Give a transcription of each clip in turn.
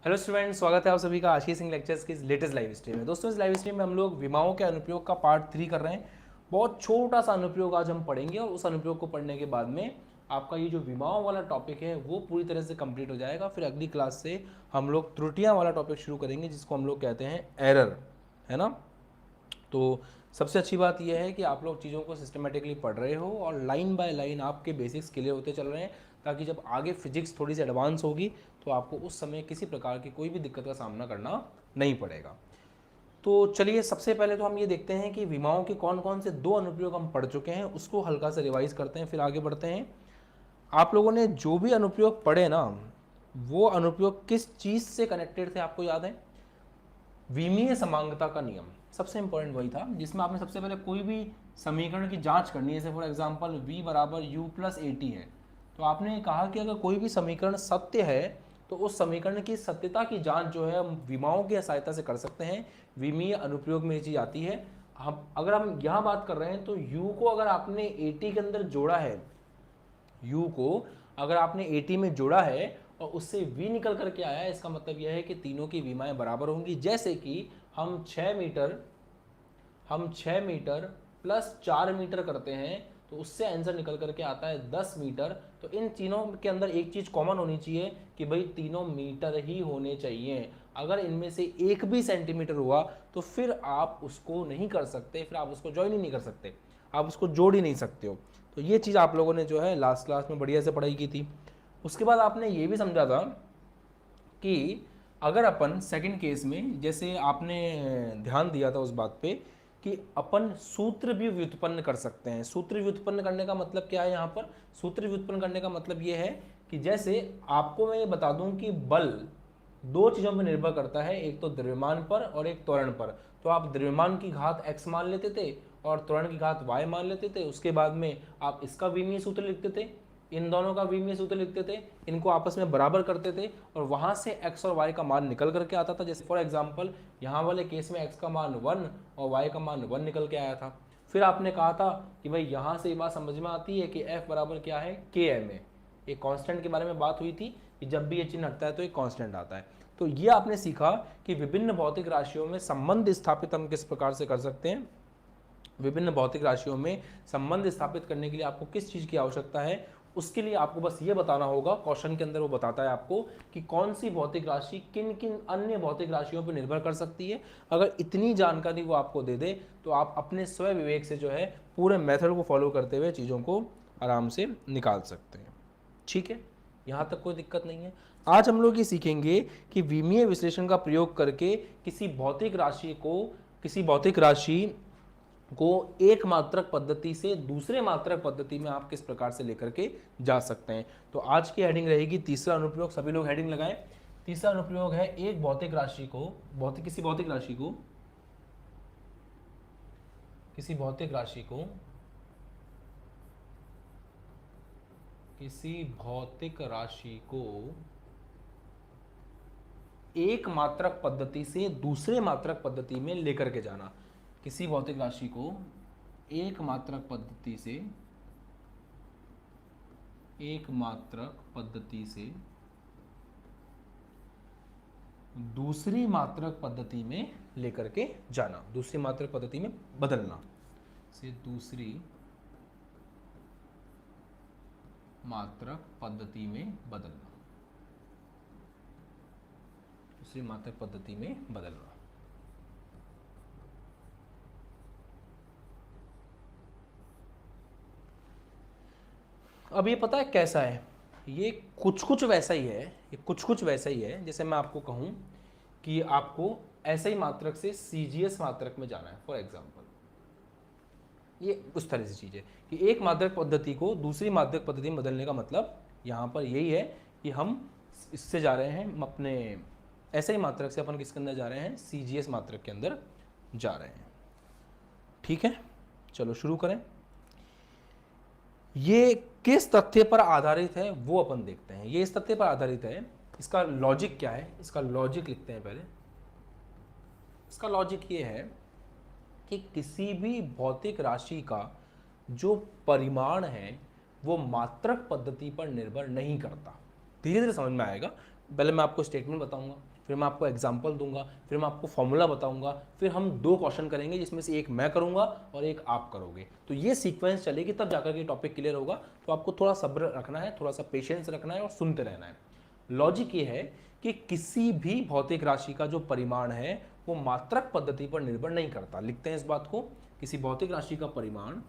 Hello students, स्वागत है आप सभी का आशीष सिंह लेक्चर्स की लेटेस्ट लाइव स्ट्रीम में। दोस्तों, इस लाइव स्ट्रीम में हम लोग विमाओं के अनुप्रयोग का पार्ट 3 कर रहे हैं। बहुत छोटा सा अनुप्रयोग आज हम पढ़ेंगे और उस अनुप्रयोग को पढ़ने के बाद में आपका ये जो विमाओं वाला टॉपिक है वो पूरी तरह से कंप्लीट हो जाएगा। फिर अगली क्लास से हम लोग त्रुटियां वाला टॉपिक शुरू करेंगे, जिसको हम लोग कहते हैं एरर, है ना। तो सबसे अच्छी बात यह है कि आप लोग चीज़ों को सिस्टमेटिकली पढ़ रहे हो और लाइन बाय लाइन आपके बेसिक्स क्लियर होते चल रहे हैं, ताकि जब आगे फिजिक्स थोड़ी सी एडवांस होगी तो आपको उस समय किसी प्रकार की कोई भी दिक्कत का सामना करना नहीं पड़ेगा। तो चलिए, सबसे पहले तो हम ये देखते हैं कि विमाओं के कौन कौन से दो अनुप्रयोग हम पढ़ चुके हैं, उसको हल्का से रिवाइज करते हैं, फिर आगे बढ़ते हैं। आप लोगों ने जो भी अनुप्रयोग पढ़े ना, वो अनुप्रयोग किस चीज़ से कनेक्टेड थे आपको याद है? विमीय समांगता का नियम सबसे इंपॉर्टेंट वही था, जिसमें आपने सबसे पहले कोई भी समीकरण की जांच करनी है। जैसे फॉर एग्जांपल v बराबर u प्लस ए टी है, तो आपने कहा कि अगर कोई भी समीकरण सत्य है तो उस समीकरण की सत्यता की जांच जो है हम विमाओं की सहायता से कर सकते हैं। विमीय अनुप्रयोग में ये चीज़ आती है। हम यहाँ बात कर रहे हैं तो u को अगर आपने ए टी के अंदर जोड़ा है, u को अगर आपने ए टी में जोड़ा है और उससे v निकल करके आया है, इसका मतलब यह है कि तीनों की विमाएं बराबर होंगी। जैसे कि हम 6 मीटर प्लस 4 मीटर करते हैं तो उससे आंसर निकल करके आता है 10 मीटर। तो इन तीनों के अंदर एक चीज़ कॉमन होनी चाहिए कि भाई तीनों मीटर ही होने चाहिए। अगर इनमें से एक भी सेंटीमीटर हुआ तो फिर आप उसको नहीं कर सकते, फिर आप उसको ज्वाइन ही नहीं कर सकते, आप उसको जोड़ ही नहीं सकते हो। तो ये चीज़ आप लोगों ने जो है लास्ट क्लास में बढ़िया से पढ़ाई की थी। उसके बाद आपने ये भी समझा था कि अगर अपन सेकंड केस में, जैसे आपने ध्यान दिया था उस बात पे कि अपन सूत्र भी व्युत्पन्न कर सकते हैं। सूत्र व्युत्पन्न करने का मतलब क्या है? यहाँ पर सूत्र व्युत्पन्न करने का मतलब ये है कि जैसे आपको मैं ये बता दूं कि बल दो चीज़ों पर निर्भर करता है, एक तो द्रव्यमान पर और एक त्वरण पर। तो आप द्रव्यमान की घात x मान लेते थे और त्वरण की घात y मान लेते थे। उसके बाद में आप इसका विमीय सूत्र लिखते थे, इन दोनों का विमीय सूत्र लिखते थे, इनको आपस में बराबर करते थे और वहां से x और y का मान निकल करके आता था। जैसे फॉर एग्जांपल यहाँ वाले केस में x का मान 1 और y का मान 1 निकल के आया था। फिर आपने कहा था कि भाई यहाँ से ये बात समझ में आती है कि f बराबर क्या है? km है। एक कांस्टेंट के बारे में बात हुई थी कि जब भी ये चिन्ह हटता है तो एक कांस्टेंट आता है। तो ये आपने सीखा कि विभिन्न भौतिक राशियों में संबंध स्थापित हम किस प्रकार से कर सकते हैं। विभिन्न भौतिक राशियों में संबंध स्थापित करने के लिए आपको किस चीज़ की आवश्यकता है, उसके लिए आपको बस ये बताना होगा। क्वेश्चन के अंदर वो बताता है आपको कि कौन सी भौतिक राशि किन किन अन्य भौतिक राशियों पर निर्भर कर सकती है। अगर इतनी जानकारी वो आपको दे दे तो आप अपने स्वयं विवेक से जो है पूरे मेथड को फॉलो करते हुए चीज़ों को आराम से निकाल सकते हैं। ठीक है, यहाँ तक कोई दिक्कत नहीं है। आज हम लोग ये सीखेंगे कि विमीय विश्लेषण का प्रयोग करके किसी भौतिक राशि को एक मात्रक पद्धति से दूसरे मात्रक पद्धति में आप किस प्रकार से लेकर के जा सकते हैं। तो आज की हेडिंग रहेगी तीसरा अनुप्रयोग। सभी लोग हेडिंग लगाएं। तीसरा अनुप्रयोग है एक भौतिक राशि को किसी भौतिक राशि को एक मात्रक पद्धति से दूसरे मात्रक पद्धति में लेकर के जाना। किसी भौतिक राशि को एक मात्रक पद्धति से दूसरी मात्रक पद्धति में लेकर के जाना, दूसरी मात्रक पद्धति में बदलना, से दूसरी मात्रक पद्धति में बदलना, दूसरी मात्रक पद्धति में बदलना। अब ये पता है कैसा है? ये कुछ वैसा ही है। जैसे मैं आपको कहूं कि आपको ऐसे ही मात्रक से सीजीएस मात्रक में जाना है, फॉर एग्जांपल, ये उस तरह से चीज़ है कि एक मात्रक पद्धति को दूसरी मात्रक पद्धति में बदलने का मतलब यहाँ पर यही है कि हम इससे जा रहे हैं, हम अपने ऐसे ही मात्रक से अपन किसके अंदर जा रहे हैं? सीजीएस मात्रक के अंदर जा रहे हैं। ठीक है, चलो शुरू करें। ये किस तथ्य पर आधारित है वो अपन देखते हैं। ये इस तथ्य पर आधारित है, इसका लॉजिक क्या है? इसका लॉजिक लिखते हैं पहले। इसका लॉजिक ये है कि किसी भी भौतिक राशि का जो परिमाण है वो मात्रक पद्धति पर निर्भर नहीं करता। धीरे धीरे समझ में आएगा। पहले मैं आपको स्टेटमेंट बताऊंगा, फिर मैं आपको एग्जांपल दूंगा, फिर मैं आपको फॉर्मूला बताऊंगा, फिर हम 2 क्वेश्चन करेंगे जिसमें से एक मैं करूंगा और एक आप करोगे। तो ये सीक्वेंस चलेगी, तब जाकर के टॉपिक क्लियर होगा। तो आपको थोड़ा सब्र रखना है, थोड़ा सा पेशेंस रखना है और सुनते रहना है। लॉजिक ये है कि किसी भी भौतिक राशि का जो परिमाण है वो मात्रक पद्धति पर निर्भर नहीं करता। लिखते हैं इस बात को, किसी भौतिक राशि का परिमाण,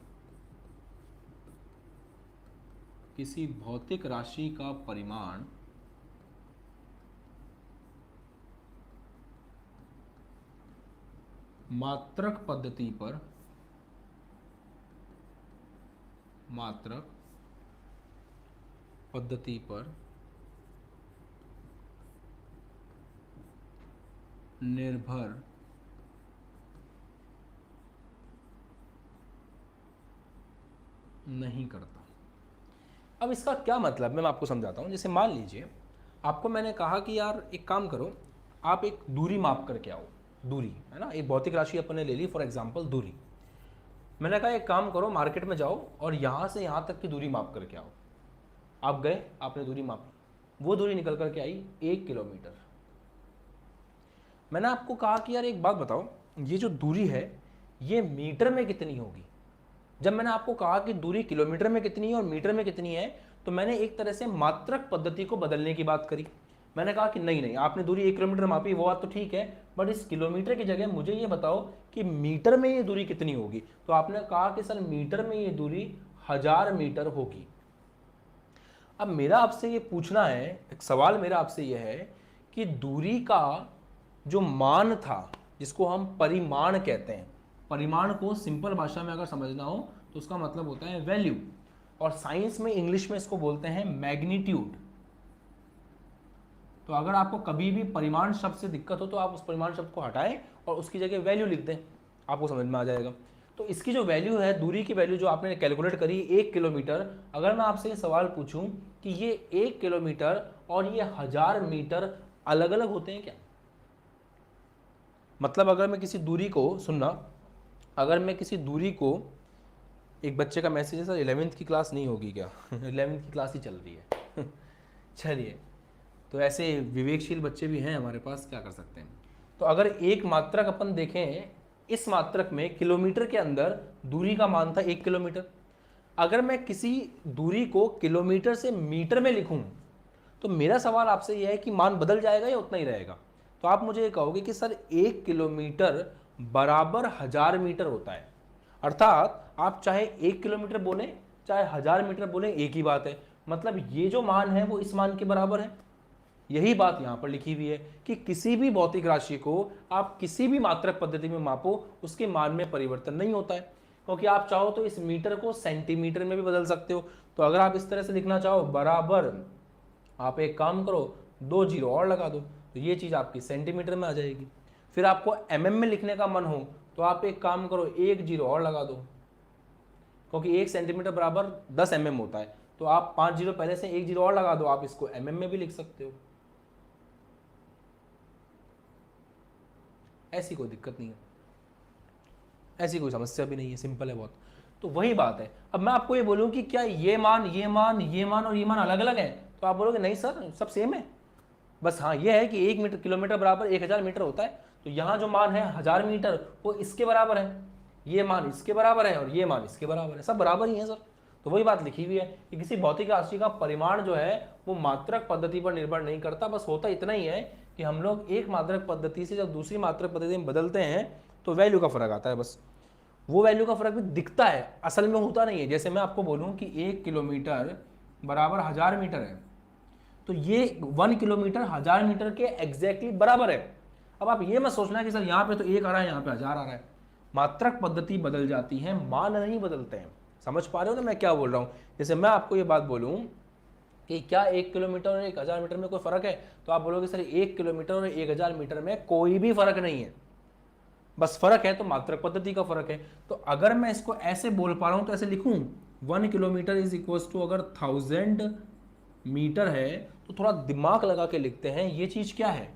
किसी भौतिक राशि का परिमाण मात्रक पद्धति पर निर्भर नहीं करता। अब इसका क्या मतलब मैं आपको समझाता हूं। जैसे मान लीजिए आपको मैंने कहा कि यार एक काम करो, आप एक दूरी माप करके आओ। दूरी है ना, एक भौतिक राशि अपने ले ली, फॉर एग्जांपल दूरी। मैंने कहा एक काम करो, मार्केट में जाओ और यहां से यहां तक की दूरी माप करके आओ। आप गए, आपने दूरी मापी, वो दूरी निकल करके आई 1 किलोमीटर। मैंने आपको कहा कि यार एक बात बताओ, ये जो दूरी है ये मीटर में कितनी होगी। जब मैंने आपको कहा कि दूरी किलोमीटर में कितनी है और मीटर में कितनी है, तो मैंने एक तरह से मात्रक पद्धति को बदलने की बात करी। मैंने कहा कि नहीं नहीं, आपने दूरी 1 किलोमीटर मापी, वो बात तो ठीक है, बट इस किलोमीटर की जगह मुझे ये बताओ कि मीटर में ये दूरी कितनी होगी। तो आपने कहा कि सर मीटर में ये दूरी 1000 मीटर होगी। अब मेरा आपसे ये पूछना है, एक सवाल मेरा आपसे ये है कि दूरी का जो मान था, जिसको हम परिमाण कहते हैं, परिमाण को सिंपल भाषा में अगर समझना हो तो उसका मतलब होता है वैल्यू, और साइंस में इंग्लिश में इसको बोलते हैं मैग्नीट्यूड। तो अगर आपको कभी भी परिमाण शब्द से दिक्कत हो तो आप उस परिमाण शब्द को हटाएं और उसकी जगह वैल्यू लिख दें, आपको समझ में आ जाएगा। तो इसकी जो वैल्यू है, दूरी की वैल्यू जो आपने कैलकुलेट करी 1 किलोमीटर, अगर मैं आपसे ये सवाल पूछूं कि ये 1 किलोमीटर और ये 1000 मीटर अलग अलग होते हैं क्या? मतलब अगर मैं किसी दूरी को, सुनना, अगर मैं किसी दूरी को, एक बच्चे का मैसेज है सर 11वीं की क्लास नहीं होगी क्या? 11वीं की क्लास ही चल रही है। चलिए, तो ऐसे विवेकशील बच्चे भी हैं हमारे पास, क्या कर सकते हैं। तो अगर एक मात्रक अपन देखें, इस मात्रक में किलोमीटर के अंदर दूरी का मान था 1 किलोमीटर। अगर मैं किसी दूरी को किलोमीटर से मीटर में लिखूं तो मेरा सवाल आपसे यह है कि मान बदल जाएगा या उतना ही रहेगा। तो आप मुझे ये कहोगे कि सर 1 किलोमीटर बराबर 1000 मीटर होता है, अर्थात आप चाहे 1 किलोमीटर बोले चाहे 1000 मीटर बोले एक ही बात है। मतलब ये जो मान है वो इस मान के बराबर है। यही बात यहां पर लिखी हुई है कि किसी भी भौतिक राशि को आप किसी भी मात्रक पद्धति में मापो, उसके मान में परिवर्तन नहीं होता है। क्योंकि आप चाहो तो इस मीटर को सेंटीमीटर में भी बदल सकते हो। तो अगर आप इस तरह से लिखना चाहो बराबर, आप एक काम करो 2 जीरो और लगा दो, तो ये चीज आपकी सेंटीमीटर में आ जाएगी। फिर आपको एमएम में लिखने का मन हो तो आप एक काम करो 1 जीरो और लगा दो, क्योंकि 1 सेंटीमीटर बराबर 10 mm होता है। तो आप 5 जीरो पहले से 1 जीरो और लगा दो, आप इसको mm में भी लिख सकते हो। ऐसी कोई दिक्कत नहीं है, ऐसी कोई समस्या भी नहीं है, सिंपल है बहुत। तो वही बात है। अब मैं आपको ये बोलूं कि क्या ये मान ये मान ये मान और ये मान अलग अलग है, तो आप बोलोगे नहीं सर सब सेम है। बस हाँ ये है कि 1 मीटर किलोमीटर बराबर 1000 मीटर होता है, तो यहाँ जो मान है 1000 मीटर वो इसके बराबर है, ये मान इसके बराबर है और ये मान इसके बराबर है, सब बराबर ही है सर। तो वही बात लिखी हुई है कि किसी भौतिक राशि का परिमाण जो है वो मात्रक पद्धति पर निर्भर नहीं करता। बस होता इतना ही है कि हम लोग एक मात्रक पद्धति से जब दूसरी मात्रक पद्धति में बदलते हैं तो वैल्यू का फर्क आता है। बस वो वैल्यू का फर्क भी दिखता है, असल में होता नहीं है। जैसे मैं आपको बोलूं कि 1 किलोमीटर बराबर 1000 मीटर है, तो ये 1 किलोमीटर 1000 मीटर के एग्जैक्टली बराबर है। अब आप ये मत सोचना कि सर यहाँ पे तो 1 आ रहा है यहाँ पे 1000 आ रहा है। मात्रक पद्धति बदल जाती है, मान नहीं बदलते हैं। समझ पा रहे हो ना मैं क्या बोल रहा हूँ? जैसे मैं आपको ये बात बोलूँ कि क्या 1 किलोमीटर और 1000 मीटर में कोई फर्क है, तो आप बोलोगे सर 1 किलोमीटर और 1000 मीटर में कोई भी फर्क नहीं है, बस फर्क है तो मात्रक पद्धति का फर्क है। तो अगर मैं इसको ऐसे बोल पा रहा हूं तो ऐसे लिखूं 1 किलोमीटर इज इक्वल टू, अगर 1000 मीटर है तो थोड़ा दिमाग लगा के लिखते हैं। ये चीज क्या है?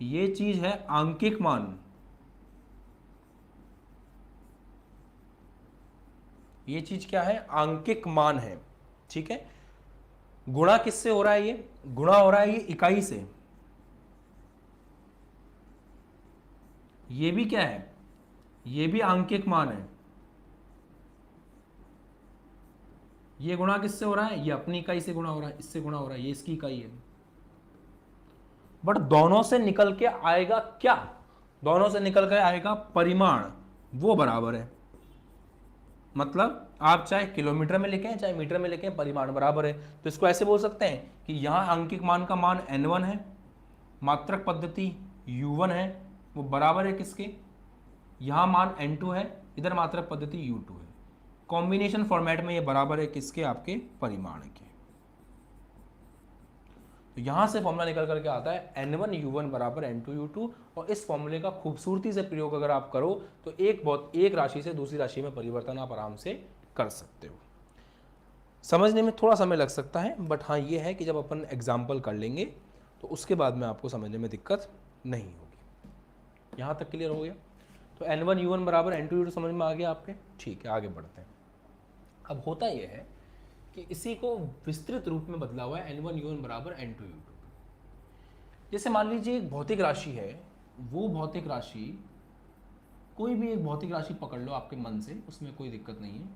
ये चीज है आंकिक मान। ये चीज क्या है? आंकिक मान है, ठीक है। गुणा किससे हो रहा है? ये गुणा हो रहा है ये इकाई से, ये भी क्या है, ये भी आंकिक मान है। ये गुणा किससे हो रहा है, ये अपनी इकाई से गुणा हो रहा है, इससे गुणा हो रहा है, ये इसकी इकाई है। बट दोनों से निकल के आएगा क्या, दोनों से निकल के आएगा परिमाण, वो बराबर है। मतलब आप चाहे किलोमीटर में लिखें चाहे मीटर में लिखें, परिमाण बराबर है। तो इसको ऐसे बोल सकते हैं कि यहां अंकिक मान का मान n1 है, मात्रक पद्धति u1 है, वो बराबर है किसके, यहां मान n2 है, इधर मात्रक पद्धति u2 है। कॉम्बिनेशन फॉर्मेट में ये बराबर है किसके, आपके परिमाण के। तो यहां से फॉर्मूला निकल करके आता है n1 u1 बराबर n2 u2। और इस फॉर्मूले का खूबसूरती से प्रयोग अगर आप करो तो एक राशि से दूसरी राशि में परिवर्तन आप आराम से कर सकते हो। समझने में थोड़ा समय लग सकता है, बट हाँ ये है कि जब अपन एग्जाम्पल कर लेंगे तो उसके बाद में आपको समझने में दिक्कत नहीं होगी। यहाँ तक क्लियर हो गया। तो n1 u1 बराबर n2 u2 समझ में आ गया आपके। ठीक है, आगे बढ़ते हैं। अब होता यह है कि इसी को विस्तृत रूप में बदला हुआ है n1 u1 बराबर n2 u2। जैसे मान लीजिए एक भौतिक राशि है, वो भौतिक राशि, कोई भी एक भौतिक राशि पकड़ लो आपके मन से, उसमें कोई दिक्कत नहीं है।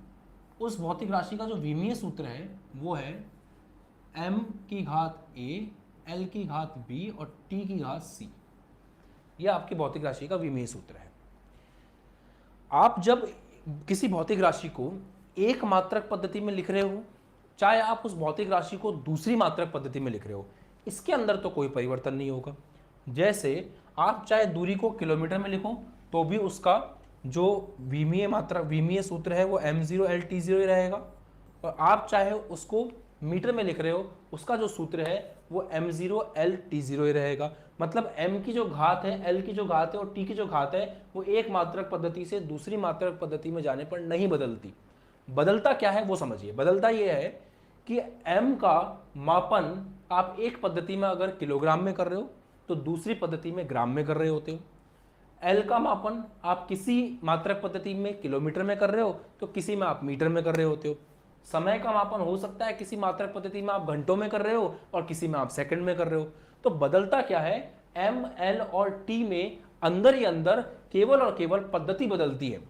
उस भौतिक राशि का जो विमीय सूत्र है वो है m की घात a, l की घात b और t की घात c। यह आपकी भौतिक राशि का विमीय सूत्र है। आप जब किसी भौतिक राशि को एक मात्रक पद्धति में लिख रहे हो, चाहे आप उस भौतिक राशि को दूसरी मात्रक पद्धति में लिख रहे हो, इसके अंदर तो कोई परिवर्तन नहीं होगा। जैसे आप चाहे दूरी को किलोमीटर में लिखो तो भी उसका जो विमीय सूत्र है वो m0l/t0 ही रहेगा। और आप चाहे उसको मीटर में लिख रहे हो, उसका जो सूत्र है वो m0l/t0 ही रहेगा। मतलब m की जो घात है, l की जो घात है और t की जो घात है वो एक मात्रक पद्धति से दूसरी मात्रक पद्धति में जाने पर नहीं बदलती। बदलता क्या है वो समझिए। बदलता ये है कि m का मापन आप एक पद्धति में अगर किलोग्राम में कर रहे हो तो दूसरी पद्धति में ग्राम में कर रहे होते हो। L का मापन आप किसी मात्रक पद्धति में किलोमीटर में कर रहे हो तो किसी में आप मीटर में कर रहे होते हो। समय का मापन हो सकता है किसी मात्रक पद्धति में आप घंटों में कर रहे हो और किसी में आप सेकंड में कर रहे हो। तो बदलता क्या है, M, L और T में अंदर ही अंदर केवल और केवल पद्धति बदलती है।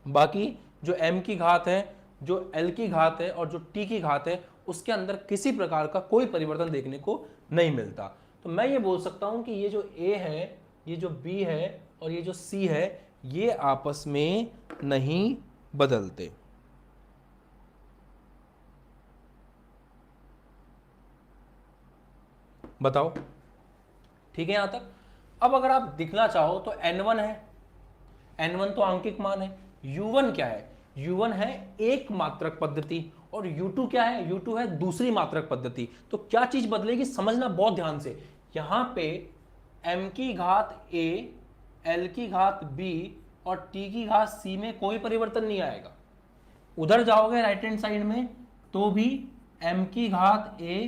बाकी जो m की घात है, जो l की घात है और जो t की घात है, उसके अंदर किसी प्रकार का कोई परिवर्तन देखने को नहीं मिलता। तो मैं ये बोल सकता हूं कि ये जो a है, ये जो b है और ये जो c है, ये आपस में नहीं बदलते। बताओ, ठीक है यहां तक। अब अगर आप दिखना चाहो तो n1 है, n1 तो आंकिक मान है। u1 क्या है, u1 है एक मात्रक पद्धति और u2 क्या है, u2 है दूसरी मात्रक पद्धति। तो क्या चीज बदलेगी समझना बहुत ध्यान से। यहां पे m की घात a, l की घात b और t की घात c में कोई परिवर्तन नहीं आएगा। उधर जाओगे राइट हैंड साइड में तो भी m की घात a,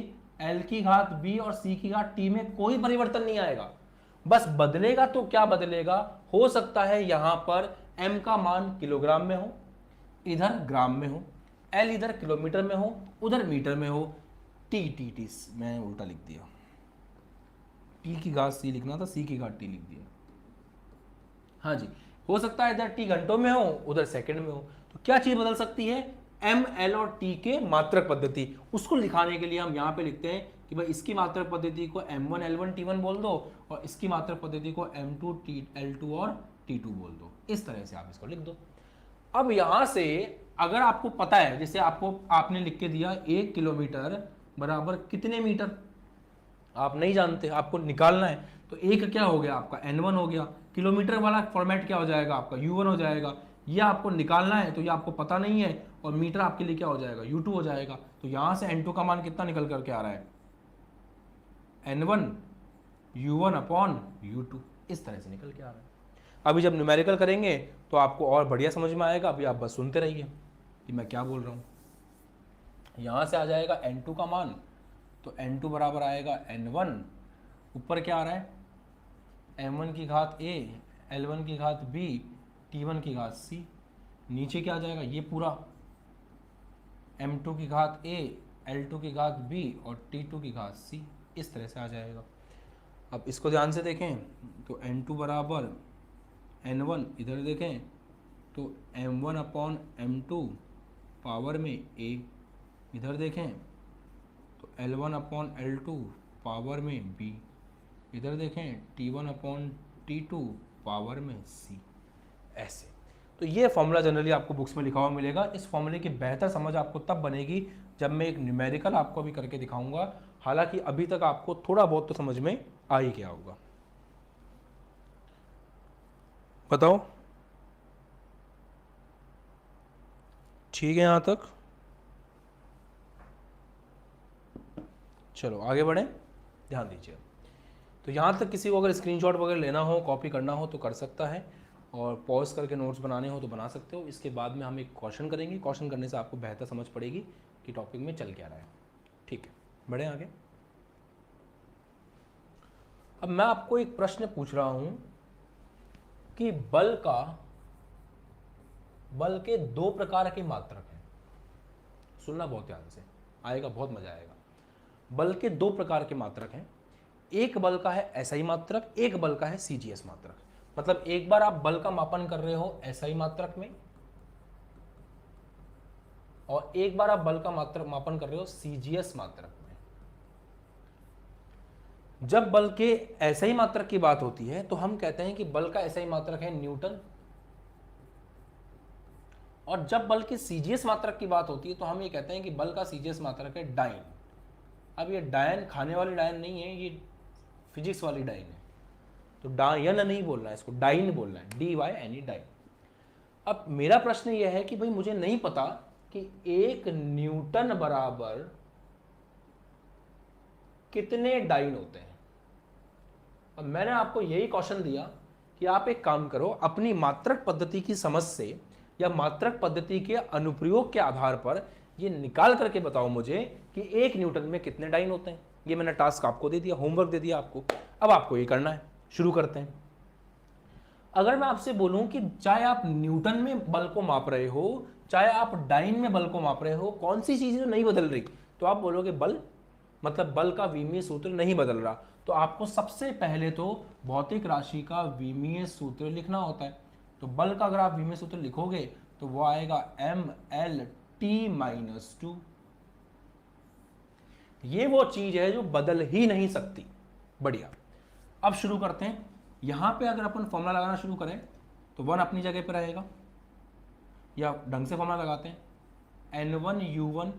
l की घात b और c की घात t में कोई परिवर्तन नहीं आएगा। बस बदलेगा तो क्या बदलेगा, हो सकता है यहां पर m का मान किलोग्राम में हो, इधर ग्राम में हो, l इधर किलोमीटर में हो, उधर मीटर में हो, t मैंने उल्टा लिख दिया, t की घात c लिखना था, c की घात t लिख दिया। हाँ जी, हो सकता है इधर t घंटों में हो, उधर सेकंड में हो। तो क्या चीज बदल सकती है, m, l और t के मात्रक पद्धति। उसको दिखाने के लिए हम यहाँ पे लिखते हैं कि भाई इसकी मात्रक पद्धति को m1 l1 t1 बोल दो और इसकी मात्रक पद्धति को m2 l2 और t2 बोल दो। इस तरह से आप इसको लिख दो। अब यहां से अगर आपको पता है, जैसे आपने लिख के दिया 1 किलोमीटर बराबर कितने मीटर, आप नहीं जानते, आपको निकालना है। तो एक क्या हो गया आपका n1 हो गया, किलोमीटर वाला फॉर्मेट क्या हो जाएगा आपका u1 हो जाएगा। ये आपको निकालना है तो ये आपको पता नहीं है, और मीटर आपके लिए क्या हो जाएगा u2 हो जाएगा। तो यहां से n2 का मान कितना निकल करके आ रहा है, n1 u1 अपॉन u2, इस तरह से निकल के आ रहा है। अभी जब न्यूमेरिकल करेंगे तो आपको और बढ़िया समझ में आएगा। अभी आप बस सुनते रहिए कि मैं क्या बोल रहा हूँ। यहाँ से आ जाएगा n2 का मान, तो n2 बराबर आएगा n1, ऊपर क्या आ रहा है m1 की घात a, l1 की घात b, t1 की घात c। नीचे क्या आ जाएगा, ये पूरा m2 की घात a, L2 की घात b और T2 की घात c, इस तरह से आ जाएगा। अब इसको ध्यान से देखें तो N2 बराबर N1, इधर देखें तो M1 अपॉन M2 पावर में a, इधर देखें तो L1 अपॉन L2 पावर में b, इधर देखें T1 अपॉन T2 पावर में c, ऐसे। तो ये फॉर्मूला जनरली आपको बुक्स में लिखा हुआ मिलेगा। इस फॉर्मूले की बेहतर समझ आपको तब बनेगी जब मैं एक न्यूमेरिकल आपको अभी करके दिखाऊंगा। हालांकि अभी तक आपको थोड़ा बहुत तो समझ में आ ही गया होगा। बताओ, ठीक है यहाँ तक? चलो आगे बढ़ें, ध्यान दीजिए। तो यहाँ तक किसी को अगर स्क्रीनशॉट वगैरह लेना हो, कॉपी करना हो तो कर सकता है, और पॉज करके नोट्स बनाने हो तो बना सकते हो। इसके बाद में हम एक क्वेश्चन करेंगे, क्वेश्चन करने से आपको बेहतर समझ पड़ेगी कि टॉपिक में चल क्या रहा है। ठीक है, बढ़े आगे। अब मैं आपको एक प्रश्न पूछ रहा हूं कि बल के दो प्रकार के मात्रक हैं। सुनना बहुत ध्यान से, आएगा, बहुत मजा आएगा। बल के दो प्रकार के मात्रक हैं। एक बल का है एसआई मात्रक, एक बल का है सीजीएस मात्रक। मतलब एक बार आप बल का मापन कर रहे हो एसआई मात्रक में, और एक बार आप बल का मापन कर रहे हो सीजीएस मात्रक में। जब बल के एसआई मात्रक की बात होती है तो हम कहते हैं कि बल का एसआई मात्रक है न्यूटन, और जब बल की सीजीएस मात्रक की बात होती है तो हम ये कहते हैं कि बल का सीजीएस मात्रक है डाइन। अब ये डायन खाने वाली डायन नहीं है, ये फिजिक्स वाली डाइन है। तो डायन नहीं बोलना है, इसको डाइन बोलना है, DYNE, डाइन। अब मेरा प्रश्न यह है कि भाई मुझे नहीं पता कि 1 न्यूटन बराबर कितने डाइन होते हैं। अब मैंने आपको यही क्वेश्चन दिया कि आप एक काम करो, अपनी मात्रक पद्धति की समझ से या मात्रक पद्धति के अनुप्रयोग के आधार पर ये निकाल करके बताओ मुझे कि 1 न्यूटन में कितने डाइन होते हैं। ये मैंने टास्क आपको दे दिया, होमवर्क दे दिया आपको। अब आपको ये करना है, शुरू करते हैं। अगर मैं आपसे बोलूं कि चाहे आप न्यूटन में बल को माप रहे हो, चाहे आप डाइन में बल को माप रहे हो, कौन सी चीज तो नहीं बदल रही, तो आप बोलोगे बल, मतलब बल का विमीय सूत्र नहीं बदल रहा। तो आपको सबसे पहले तो भौतिक राशि का विमीय सूत्र लिखना होता है। तो बल का अगर आप विमीय सूत्र लिखोगे तो वो आएगा MLT-2। ये वो चीज है जो बदल ही नहीं सकती। बढ़िया, अब शुरू करते हैं। यहां पे अगर अपन फॉर्मूला लगाना शुरू करें तो 1 अपनी जगह पर रहेगा, या ढंग से फॉर्मूला लगाते हैं, N1U1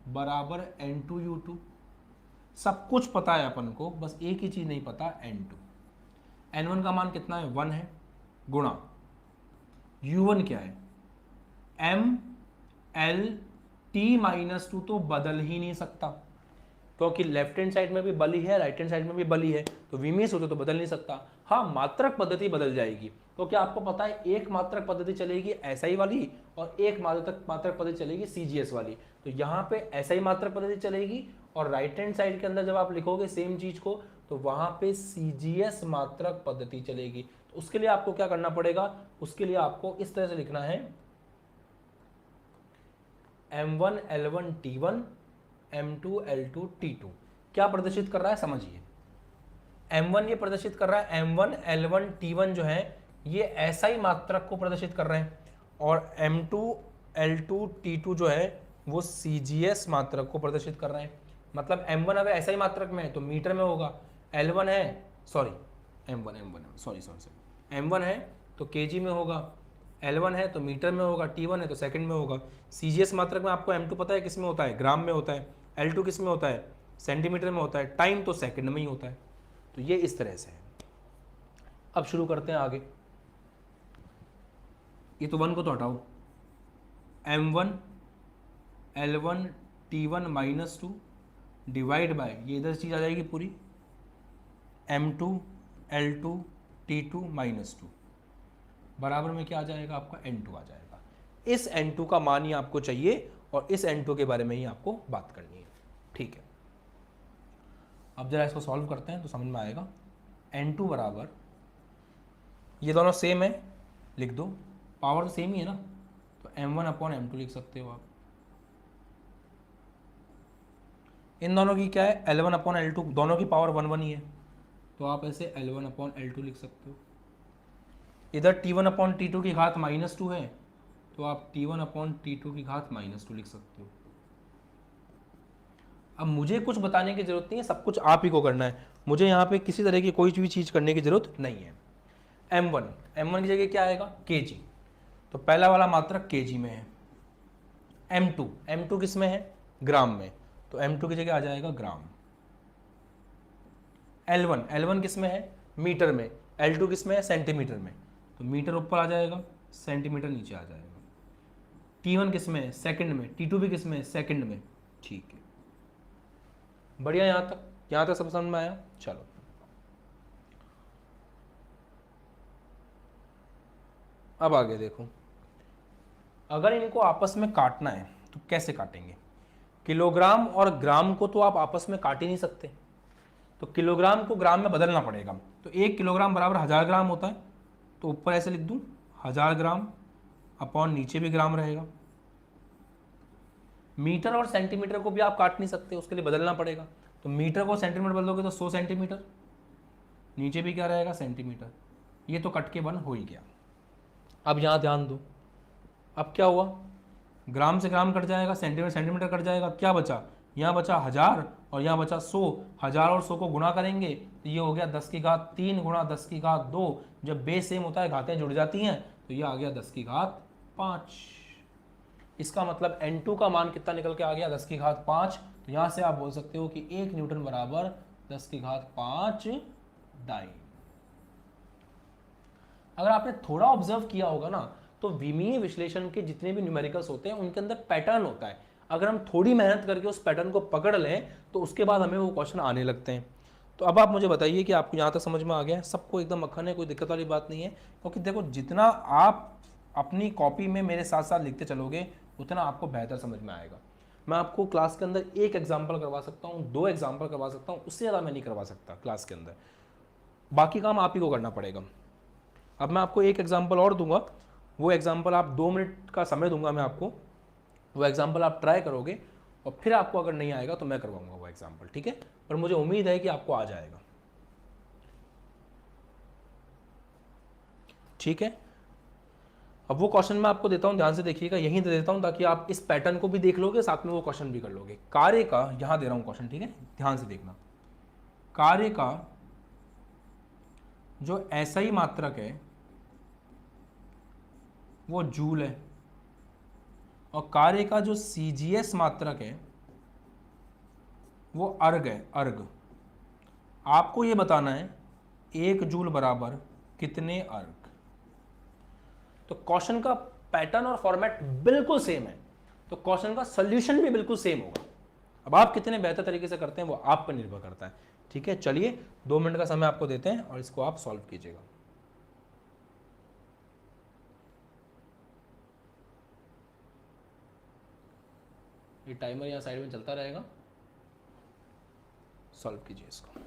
बराबर N2U2। सब कुछ पता है अपन को, बस एक ही चीज नहीं पता, N2। N1 का मान कितना है, 1 है, गुणा U1 क्या है, MLT-2। तो बदल ही नहीं सकता, क्योंकि लेफ्ट हैंड साइड में भी बल ही है, राइट हैंड साइड में भी बल ही है, तो विमीय सूत्र तो बदल नहीं सकता। हाँ, मात्रक पद्धति बदल जाएगी, क्योंकि आपको पता है एक मात्रक पद्धति चलेगी एसआई वाली और एक मात्रक पद्धति चलेगी सीजीएस वाली। तो यहाँ पे एसआई मात्रक पद्धति चलेगी, और राइट हैंड साइड के अंदर जब आप लिखोगे सेम चीज को तो वहां पे सीजीएस मात्रक पद्धति चलेगी। तो उसके लिए आपको क्या करना पड़ेगा, उसके लिए आपको इस तरह से लिखना है, M1L1T1 M2L2T2। क्या प्रदर्शित कर रहा है समझिए। M1 ये प्रदर्शित कर रहा है, M1L1T1 जो है ये एसआई मात्रक को प्रदर्शित कर रहे हैं, और M2L2T2 जो है वो सीजीएस मात्रक को प्रदर्शित कर रहे हैं। मतलब M1 अगर एसआई मात्रक में है तो मीटर में होगा, M1 है तो केजी में होगा, L1 है तो मीटर में होगा, T1 है तो सेकंड में होगा। सीजीएस मात्रक में आपको M2 पता है किस में होता है, ग्राम में होता है, L2 किस में होता है, सेंटीमीटर में होता है, टाइम तो सेकंड में ही होता है। तो ये इस तरह से है। अब शुरू करते हैं आगे। ये तो 1 को तो हटाओ, M1L1T1 -2 डिवाइड बाय, ये इधर चीज आ जाएगी पूरी, M2L2T2 -2 बराबर में क्या आ जाएगा आपका, N2 आ जाएगा। इस N2 का मान ही आपको चाहिए और इस N2 के बारे में ही आपको बात करनी है। ठीक है, अब जरा इसको सॉल्व करते हैं तो समझ में आएगा। N2 बराबर, ये दोनों सेम है, लिख दो, पावर तो सेम ही है ना, तो M1/M2 लिख सकते हो आप। इन दोनों की क्या है, L1/L2, दोनों की पावर 1 1 ही है, तो आप ऐसे L1/L2 लिख सकते हो। इधर T1/T2 की घात -2 है, तो आप T1/T2 की घात -2 लिख सकते हो। अब मुझे कुछ बताने की जरूरत नहीं है, सब कुछ आप ही को करना है, मुझे यहाँ पे किसी तरह की कोई भी चीज़ करने की जरूरत नहीं है। M1 की जगह क्या आएगा, kg, तो पहला वाला मात्रक kg में है। M2 किस में है, ग्राम में, तो M2 की जगह आ जाएगा ग्राम। L1 किस में है, मीटर में, L2 किस में है, सेंटीमीटर में, तो मीटर ऊपर आ जाएगा, सेंटीमीटर नीचे आ जाएगा। T1 किस में है, सेकंड में, T2 भी किस में है, सेकंड में। ठीक है, बढ़िया, यहाँ तक सब समझ में आया। चलो अब आगे देखो, अगर इनको आपस में काटना है तो कैसे काटेंगे। किलोग्राम और ग्राम को तो आप आपस में काट ही नहीं सकते, तो किलोग्राम को ग्राम में बदलना पड़ेगा। तो 1 किलोग्राम बराबर 1000 ग्राम होता है, तो ऊपर ऐसे लिख दूं 1000 ग्राम, अपॉन नीचे भी ग्राम रहेगा। मीटर और सेंटीमीटर को भी आप काट नहीं सकते, उसके लिए बदलना पड़ेगा, तो मीटर को सेंटीमीटर बदलोगे तो 100 सेंटीमीटर, नीचे भी क्या रहेगा, सेंटीमीटर। ये तो कट के बन हो ही गया। अब यहाँ ध्यान दो, अब क्या हुआ, ग्राम से ग्राम कट जाएगा, सेंटीमीटर सेंटीमीटर कट जाएगा, क्या बचा, यहाँ बचा 1000 और यहाँ बचा 100। 1000 और 100 को गुणा करेंगे तो ये हो गया 10 की घात 3 गुणा 10 की घात 2। जब बेस सेम होता है घातें जुड़ जाती हैं, तो ये आ गया 10 की घात 5। इसका मतलब N2 का मान कितना निकल के आ गया, 10 की घात 5। तो यहाँ से आप बोल सकते हो कि 1 न्यूटन बराबर 10 की घात 5 डाइन। अगर आपने थोड़ा ऑब्जर्व किया होगा ना, तो विमीय विश्लेषण के जितने भी न्यूमेरिकल्स होते हैं उनके अंदर पैटर्न होता है। अगर हम थोड़ी मेहनत करके उस पैटर्न को पकड़ लें तो उसके बाद हमें वो क्वेश्चन आने लगते हैं। तो अब आप मुझे बताइए कि आपको यहाँ तक समझ में आ गया है, सबको एकदम मक्खन है, कोई दिक्कत वाली बात नहीं है। क्योंकि देखो, जितना आप अपनी कॉपी में मेरे साथ साथ लिखते चलोगे उतना आपको बेहतर समझ में आएगा। मैं आपको क्लास के अंदर एक एग्जाम्पल करवा सकता हूँ, 2 एग्जाम्पल करवा सकता हूँ, उससे ज़्यादा मैं नहीं करवा सकता क्लास के अंदर। बाकी काम आप ही को करना पड़ेगा। अब मैं आपको एक एग्जांपल और दूंगा, वो एग्जांपल आप 2 मिनट का समय दूंगा मैं आपको, वो एग्जांपल आप ट्राई करोगे और फिर आपको अगर नहीं आएगा तो मैं करवाऊंगा वो एग्जांपल, ठीक है। पर मुझे उम्मीद है कि आपको आ जाएगा, ठीक है। अब वो क्वेश्चन मैं आपको देता हूं, ध्यान से देखिएगा, यहीं दे देता हूं ताकि आप इस पैटर्न को भी देख लोगे, साथ में वो क्वेश्चन भी कर लोगे। कार्य का, यहां दे रहा हूं क्वेश्चन, ठीक है, ध्यान से देखना। कार्य का जो एसआई मात्रक है वो जूल है, और कार्य का जो सीजीएस मात्रक है वो अर्ग है, अर्ग। आपको ये बताना है 1 जूल बराबर कितने अर्ग। तो क्वेश्चन का पैटर्न और फॉर्मेट बिल्कुल सेम है, तो क्वेश्चन का सोल्यूशन भी बिल्कुल सेम होगा। अब आप कितने बेहतर तरीके से करते हैं वो आप पर निर्भर करता है, ठीक है। चलिए 2 मिनट का समय आपको देते हैं और इसको आप सॉल्व कीजिएगा। ये टाइमर यहाँ साइड में चलता रहेगा, सॉल्व कीजिए इसको।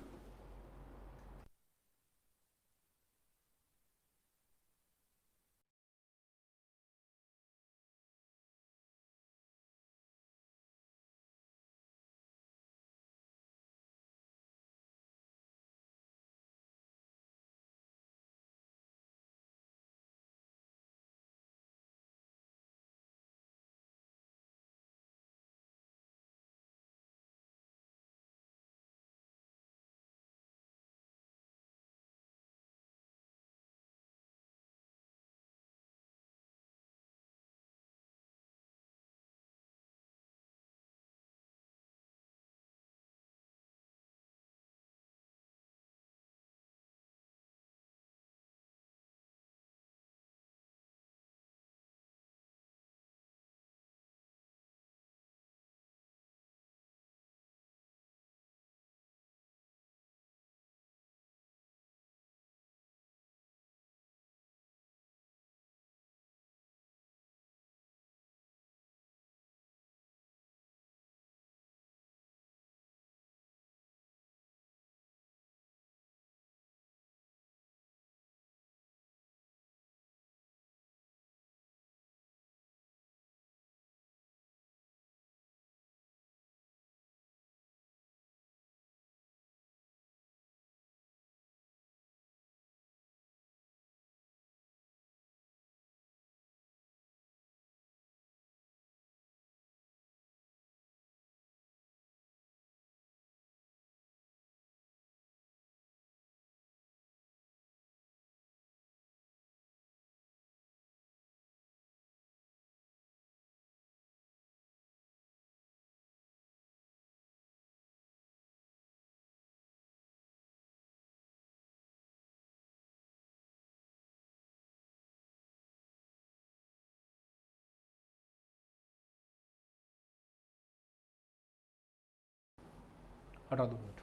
हटा दो मिनट,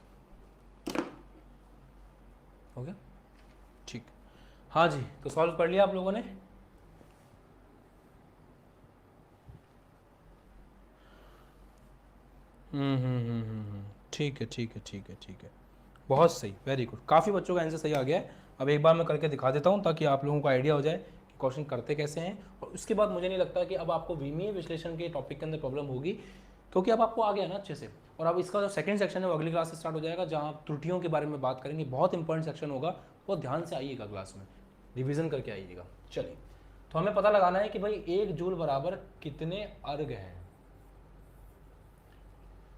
हो गया ठीक। हाँ जी, तो सॉल्व कर लिया आप लोगों ने? ठीक है ठीक है ठीक है ठीक है, बहुत सही, वेरी गुड, काफ़ी बच्चों का आंसर सही आ गया है। अब एक बार मैं करके दिखा देता हूँ ताकि आप लोगों को आइडिया हो जाए कि क्वेश्चन करते कैसे हैं। और उसके बाद मुझे नहीं लगता कि अब आपको विमीय विश्लेषण के टॉपिक के अंदर प्रॉब्लम होगी, क्योंकि अब आपको आ गया ना अच्छे से। और अब इसका जो सेकंड सेक्शन है वो अगली क्लास से स्टार्ट हो जाएगा, जहाँ आप त्रुटियों के बारे में बात करेंगे। बहुत इंपॉर्टेंट सेक्शन होगा, बहुत ध्यान से आइएगा क्लास में, रिविजन करके आइएगा। चलिए, तो हमें पता लगाना है कि भाई 1 जूल बराबर कितने अर्ग हैं।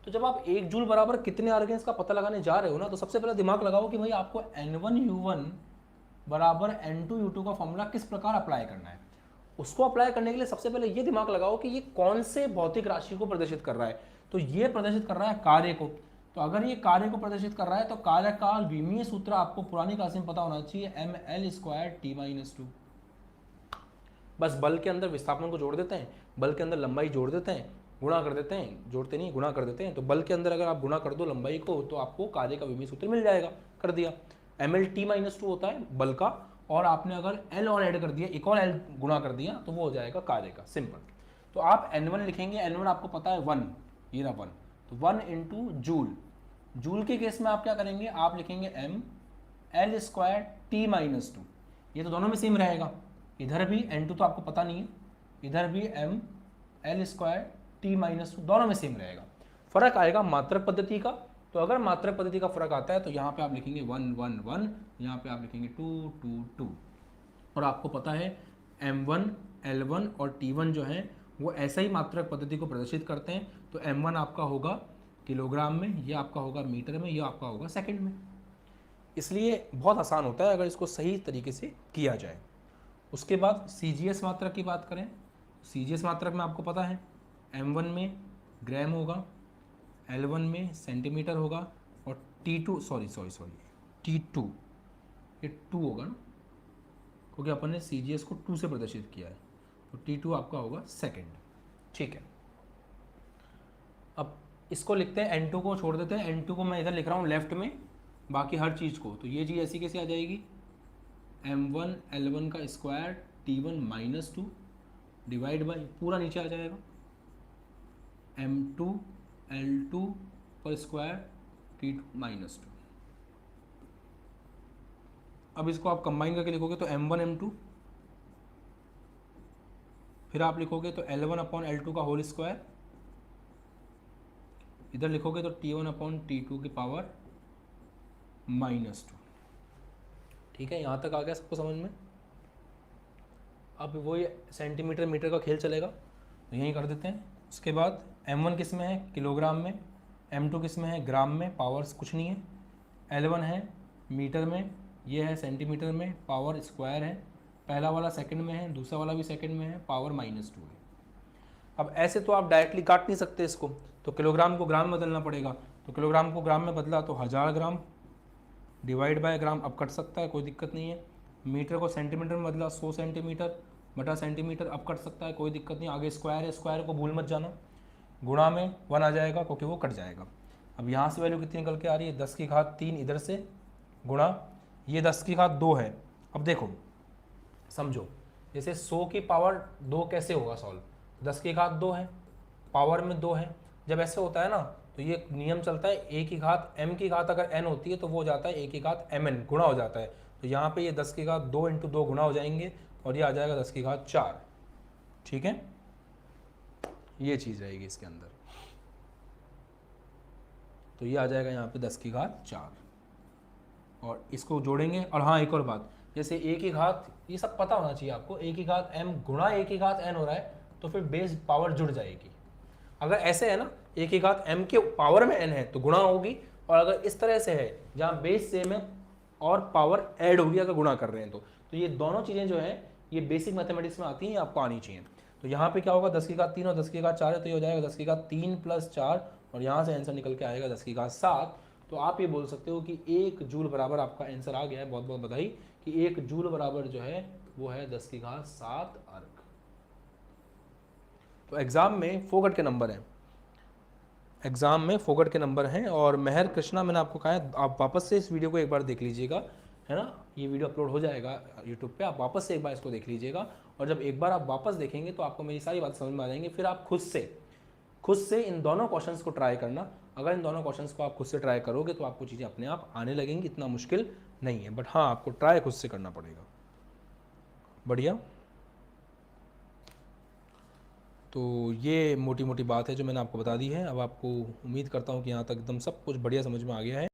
तो जब आप 1 जूल बराबर कितने अर्ग हैं इसका पता लगाने जा रहे हो ना, तो सबसे पहले दिमाग लगाओ कि भाई आपको N1U1 बराबर N2U2 का फॉर्मूला किस प्रकार अप्लाई करना है। उसको अप्लाई करने के लिए सबसे पहले ये दिमाग लगाओ कि ये कौन से भौतिक राशि को प्रदर्शित कर रहा है। तो ये प्रदर्शित कर रहा है कार्य को। तो अगर ये कार्य को प्रदर्शित कर रहा है तो कार्य का विमीय सूत्र आपको पुरानी क्लास में पता होना चाहिए, mL²T-2। बस बल के अंदर विस्थापन को जोड़ देते हैं, बल के अंदर लंबाई जोड़ देते हैं, गुणा कर देते हैं, जोड़ते नहीं गुणा कर देते हैं। तो बल के अंदर अगर आप गुणा कर दो लंबाई को तो आपको कार्य का विमीय सूत्र मिल जाएगा, कर दिया। mL/T-2 होता है बल का, और आपने अगर L और ऐड कर दिया, एक और L गुणा कर दिया, तो वो हो जाएगा कार्य का, सिंपल। तो आप N1 लिखेंगे, N1 आपको पता है 1, ये रहा 1, तो 1 इंटू जूल। जूल के केस में आप क्या करेंगे, आप लिखेंगे mL²T-2। ये तो दोनों में सेम रहेगा, इधर भी N2 तो आपको पता नहीं है, इधर भी mL²T-2, दोनों में सेम रहेगा। फर्क आएगा मात्रक पद्धति का। तो अगर मात्रक पद्धति का फर्क आता है तो यहाँ पे आप लिखेंगे 1 1 1, यहाँ पे आप लिखेंगे 2 2 2। और आपको पता है M1 L1 और T1 जो है वो ऐसा ही मात्रक पद्धति को प्रदर्शित करते हैं। तो M1 आपका होगा किलोग्राम में, ये आपका होगा मीटर में, ये आपका होगा सेकंड में। इसलिए बहुत आसान होता है अगर इसको सही तरीके से किया जाए। उसके बाद CGS मात्रक की बात करें, CGS मात्रक में आपको पता है M1 में ग्राम होगा, L1 में सेंटीमीटर होगा, और T2 सॉरी T2 ये 2 होगा ना, क्योंकि अपन ने CGS को 2 से प्रदर्शित किया है। तो T2 आपका होगा सेकंड, ठीक है। अब इसको लिखते हैं, N2 को छोड़ देते हैं, N2 को मैं इधर लिख रहा हूँ लेफ्ट में, बाकी हर चीज़ को। तो ये चीज़ ऐसी कैसे आ जाएगी, M1 L1 का स्क्वायर T1 - 2 डिवाइड बाई पूरा नीचे आ जाएगा M2 L2 पर स्क्वायर T2 - 2। अब इसको आप कंबाइन करके लिखोगे तो M1 M2, फिर आप लिखोगे तो L1/L2 का होल स्क्वायर, इधर लिखोगे तो T1/T2 की पावर -2। ठीक है, यहाँ तक आ गया सबको समझ में। अब वो ये सेंटीमीटर मीटर का खेल चलेगा, तो यहीं कर देते हैं। उसके बाद M1 किस में है, किलोग्राम में, M2 किस में है, ग्राम में, पावर्स कुछ नहीं है, L1 है मीटर में, ये है सेंटीमीटर में, पावर स्क्वायर है, पहला वाला सेकंड में है, दूसरा वाला भी सेकंड में है, पावर -2 है। अब ऐसे तो आप डायरेक्टली काट नहीं सकते इसको, तो किलोग्राम को ग्राम में बदलना पड़ेगा। तो किलोग्राम को ग्राम में बदला तो 1000 ग्राम डिवाइड बाय ग्राम, अब कट सकता है, कोई दिक्कत नहीं है। मीटर को सेंटीमीटर में बदला, 100 सेंटीमीटर बटा सेंटीमीटर, अब कट सकता है, कोई दिक्कत नहीं। आगे स्क्वायर है, स्क्वायर को भूल मत जाना, गुणा में 1 आ जाएगा क्योंकि वो कट जाएगा। अब यहाँ से वैल्यू कितनी निकल के आ रही है, 10⁻³ इधर से, गुणा ये 10⁻² है। अब देखो समझो, जैसे 100 की पावर 2 कैसे होगा सॉल्व, 10⁻² है, पावर में 2 है। जब ऐसे होता है ना तो ये नियम चलता है, m की घात अगर n होती है तो वो हो जाता है a⁻mn, गुणा हो जाता है। तो यहाँ पे ये 10⁻² × 2 गुणा हो जाएंगे और ये आ जाएगा 10⁻4। ठीक है, ये चीज़ रहेगी इसके अंदर, तो ये आ जाएगा यहाँ पे 10⁻4। और इसको जोड़ेंगे। और हाँ, एक और बात, जैसे a की घात, ये सब पता होना चाहिए आपको, a की घात m गुणा a की घात n हो रहा है तो फिर बेस पावर जुड़ जाएगी। अगर ऐसे है ना, a की घात m के पावर में n है तो गुणा होगी, और अगर इस तरह से है जहाँ बेस सेम है और पावर ऐड होगी अगर गुणा कर रहे हैं तो ये दोनों चीज़ें जो है ये बेसिक मैथमेटिक्स में आती हैं, आपको आनी चाहिए। तो यहाँ पे क्या होगा, 10⁻³ और 10⁻4 है, तो ये हो जाएगा 10⁻³ + 4, और यहाँ से आंसर निकल के आएगा 10⁻7। तो आप ये बोल सकते हो कि 1 जूल बराबर आपका आंसर आ गया है। बहुत बहुत बधाई कि 1 जूल बराबर जो है वो है 10⁻7 अर्ग। तो एग्जाम में फोकट के नंबर हैं। एग्ज़ाम में फोकट के नंबर हैं। और मेहर कृष्णा मैंने आपको कहा है, आप वापस से इस वीडियो को एक बार देख लीजिएगा, है ना। ये वीडियो अपलोड हो जाएगा यूट्यूब पे, आप वापस से एक बार इसको देख लीजिएगा। और जब एक बार आप वापस देखेंगे तो आपको मेरी सारी बात समझ में आ जाएंगी। फिर आप खुद से इन दोनों क्वेश्चंस को ट्राई करना। अगर इन दोनों क्वेश्चंस को आप खुद से ट्राई करोगे तो आपको चीज़ें अपने आप आने लगेंगी। इतना मुश्किल नहीं है, बट हाँ आपको ट्राई खुद से करना पड़ेगा। बढ़िया। तो ये मोटी मोटी बात है जो मैंने आपको बता दी है। अब आपको उम्मीद करता हूँ कि यहाँ तक एकदम सब कुछ बढ़िया समझ में आ गया है।